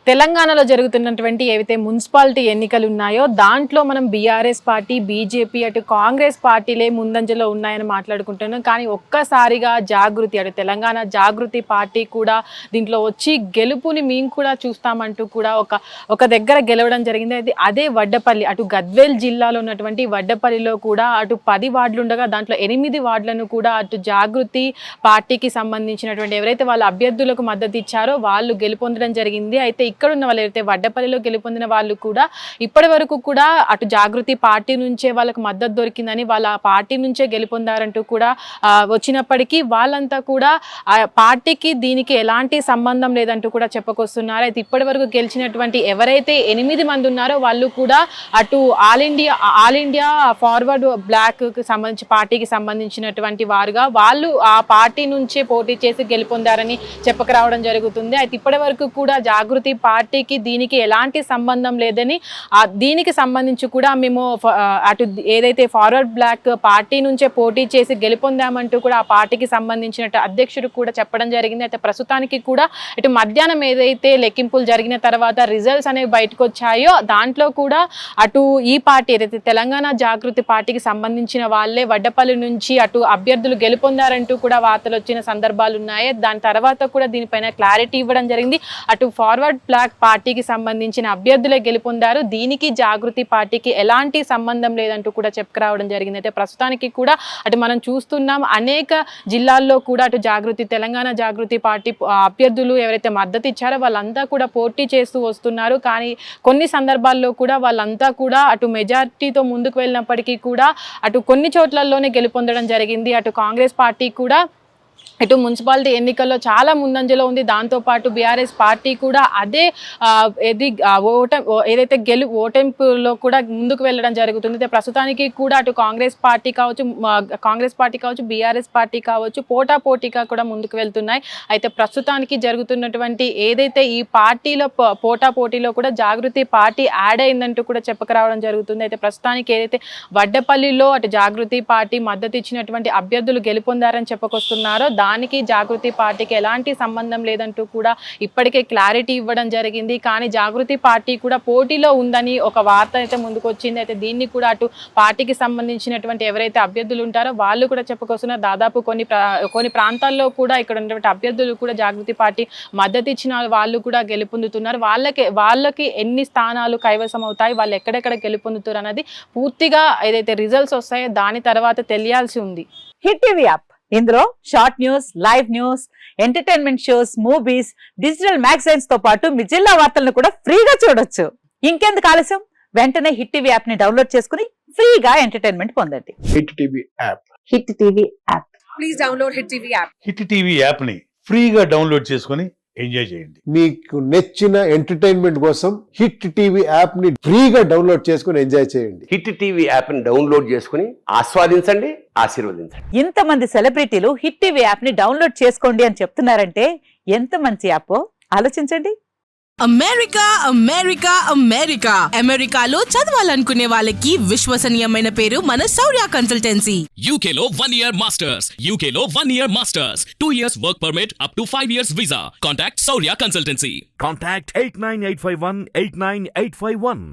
తెలంగాణలో జరుగుతున్నటువంటి ఏవైతే మున్సిపాలిటీ ఎన్నికలు ఉన్నాయో దాంట్లో మనం బీఆర్ఎస్ పార్టీ, బీజేపీ, అటు కాంగ్రెస్ పార్టీలే ముందంజలో ఉన్నాయని మాట్లాడుకుంటున్నాం. కానీ ఒక్కసారిగా జాగృతి, అటు తెలంగాణ జాగృతి పార్టీ కూడా దీంట్లో వచ్చి గెలుపుని మేము కూడా చూస్తామంటూ కూడా ఒక దగ్గర గెలవడం జరిగింది. అదే వడ్డపల్లి, అటు గద్వేల్ జిల్లాలో ఉన్నటువంటి వడ్డపల్లిలో కూడా అటు 10 వార్డులు ఉండగా దాంట్లో 8 వార్డులను కూడా అటు జాగృతి పార్టీకి సంబంధించినటువంటి ఎవరైతే వాళ్ళ అభ్యర్థులకు మద్దతు ఇచ్చారో వాళ్ళు గెలుపొందడం జరిగింది. అయితే ఇక్కడ ఉన్న వాళ్ళు ఎవరైతే వడ్డపల్లిలో గెలుపొందిన వాళ్ళు కూడా ఇప్పటి వరకు కూడా అటు జాగృతి పార్టీ నుంచే వాళ్ళకు మద్దతు దొరికిందని, వాళ్ళ పార్టీ నుంచే గెలుపొందారంటూ కూడా వచ్చినప్పటికీ వాళ్ళంతా కూడా ఆ పార్టీకి దీనికి ఎలాంటి సంబంధం లేదంటూ కూడా చెప్పుకొస్తున్నారు. అయితే ఇప్పటి వరకు గెలిచినటువంటి ఎవరైతే 8 మంది ఉన్నారో వాళ్ళు కూడా అటు ఆల్ ఇండియా ఫార్వర్డ్ బ్లాక్ కి సంబంధించి పార్టీకి సంబంధించినటువంటి వారుగా వాళ్ళు ఆ పార్టీ నుంచే పోటీ చేసి గెలుపొందారని చెప్పకరావడం జరుగుతుంది. అయితే ఇప్పటి వరకు కూడా జాగృతి పార్టీకి దీనికి ఎలాంటి సంబంధం లేదని, దీనికి సంబంధించి కూడా మేము అటు ఏదైతే ఫార్వర్డ్ బ్లాక్ పార్టీ నుంచే పోటీ చేసి గెలుపొందామంటూ కూడా ఆ పార్టీకి సంబంధించిన అధ్యక్షుడు కూడా చెప్పడం జరిగింది. అయితే ప్రస్తుతానికి కూడా ఇటు మధ్యాహ్నం ఏదైతే లెక్కింపులు జరిగిన తర్వాత రిజల్ట్స్ అనేవి బయటకు వచ్చాయో దాంట్లో కూడా అటు ఈ పార్టీ ఏదైతే తెలంగాణ జాగృతి పార్టీకి సంబంధించిన వాళ్ళే వడ్డపల్లి నుంచి అటు అభ్యర్థులు గెలుపొందారంటూ కూడా వార్తలు వచ్చిన సందర్భాలు ఉన్నాయి. దాని తర్వాత కూడా దీనిపైన క్లారిటీ ఇవ్వడం జరిగింది. అటు ఫార్వర్డ్ బ్లాక్ పార్టీకి సంబంధించిన అభ్యర్థులే గెలుపొందారు, దీనికి జాగృతి పార్టీకి ఎలాంటి సంబంధం లేదంటూ కూడా చెప్పుకురావడం జరిగింది. అయితే ప్రస్తుతానికి కూడా అటు మనం చూస్తున్నాం అనేక జిల్లాల్లో కూడా అటు జాగృతి తెలంగాణ జాగృతి పార్టీ అభ్యర్థులు ఎవరైతే మద్దతు ఇచ్చారో వాళ్ళంతా కూడా పోటీ చేస్తూ వస్తున్నారు. కానీ కొన్ని సందర్భాల్లో కూడా వాళ్ళంతా కూడా అటు మెజారిటీతో ముందుకు వెళ్ళినప్పటికీ కూడా అటు కొన్ని చోట్లలోనే గెలుపొందడం జరిగింది. అటు కాంగ్రెస్ పార్టీ కూడా ఇటు మున్సిపాలిటీ ఎన్నికల్లో చాలా ముందంజలో ఉంది. దాంతోపాటు బీఆర్ఎస్ పార్టీ కూడా అదే ఏదైతే ఓటమిలో కూడా ముందుకు వెళ్ళడం జరుగుతుంది. ప్రస్తుతానికి కూడా అటు కాంగ్రెస్ పార్టీ కావచ్చు బీఆర్ఎస్ పార్టీ కావచ్చు పోటాపోటీగా కూడా ముందుకు వెళ్తున్నాయి. అయితే ప్రస్తుతానికి జరుగుతున్నటువంటి ఏదైతే ఈ పార్టీలో పోటాపోటీలో కూడా జాగృతి పార్టీ యాడ్ అయిందంటూ కూడా చెప్పకరావడం జరుగుతుంది. అయితే ప్రస్తుతానికి ఏదైతే వడ్డపల్లిలో అటు జాగృతి పార్టీ మద్దతు ఇచ్చినటువంటి అభ్యర్థులు గెలుపొందారని చెప్పుకొస్తున్నారో దానికి జాగృతి పార్టీకి ఎలాంటి సంబంధం లేదంటూ కూడా ఇప్పటికే క్లారిటీ ఇవ్వడం జరిగింది. కానీ జాగృతి పార్టీ కూడా పోటీలో ఉందని ఒక వార్త అయితే ముందుకు వచ్చింది. అయితే దీన్ని కూడా అటు పార్టీకి సంబంధించినటువంటి ఎవరైతే అభ్యర్థులు ఉంటారో వాళ్ళు కూడా చెప్పుకొస్తున్నారు. దాదాపు కొన్ని ప్రాంతాల్లో కూడా ఇక్కడ ఉన్నటువంటి అభ్యర్థులు కూడా జాగృతి పార్టీ మద్దతు ఇచ్చిన వాళ్ళు కూడా గెలుపొందుతున్నారు. వాళ్ళకి ఎన్ని స్థానాలు కైవసం అవుతాయి, వాళ్ళు ఎక్కడెక్కడ గెలుపొందుతారు అన్నది పూర్తిగా ఏదైతే రిజల్ట్స్ వస్తాయో దాని తర్వాత తెలియాల్సి ఉంది. హిట్ టీవీ యాప్, ఇందులో short news, live news, entertainment shows, movies, digital magazines తో పాటు మీ జిల్లా వార్తలను కూడా ఫ్రీగా చూడొచ్చు. ఇంకెందుకు ఆలస్యం, వెంటనే హిట్ టీవీ యాప్ ని డౌన్లోడ్ చేసుకుని ఫ్రీగా ఎంటర్టైన్మెంట్ పొందండి. Hit TV app. Hit TV app. Please download hit TV app. Hit TV app ని ఫ్రీగా డౌన్లోడ్ చేసుకుని ఎంజాయ్ చేయండి. మీకు నచ్చిన ఎంటర్టైన్మెంట్ కోసం హిట్ టీవీ యాప్ ని ఫ్రీగా డౌన్లోడ్ చేసుకుని ఎంజాయ్ చేయండి. హిట్ టీవీ యాప్ ని డౌన్లోడ్ చేసుకుని ఆస్వాదించండి, ఆశీర్వదించండి. ఇంతమంది సెలబ్రిటీలు హిట్ టీవీ యాప్ ని డౌన్లోడ్ చేసుకోండి అని చెప్తున్నారంటే ఎంత మంచి యాప్ ఆలోచించండి. అమెరికా అమెరికా అమెరికా అమెరికాలో చదవాలనుకునే వాళ్ళకి విశ్వసనీయమైన పేరు మన శౌర్య కన్సల్టెన్సీ. UK లో 1 year masters, UK లో 1 year masters, 2 years work permit up to 5 years visa. Contact Saurya Consultancy. Contact 89851 89851.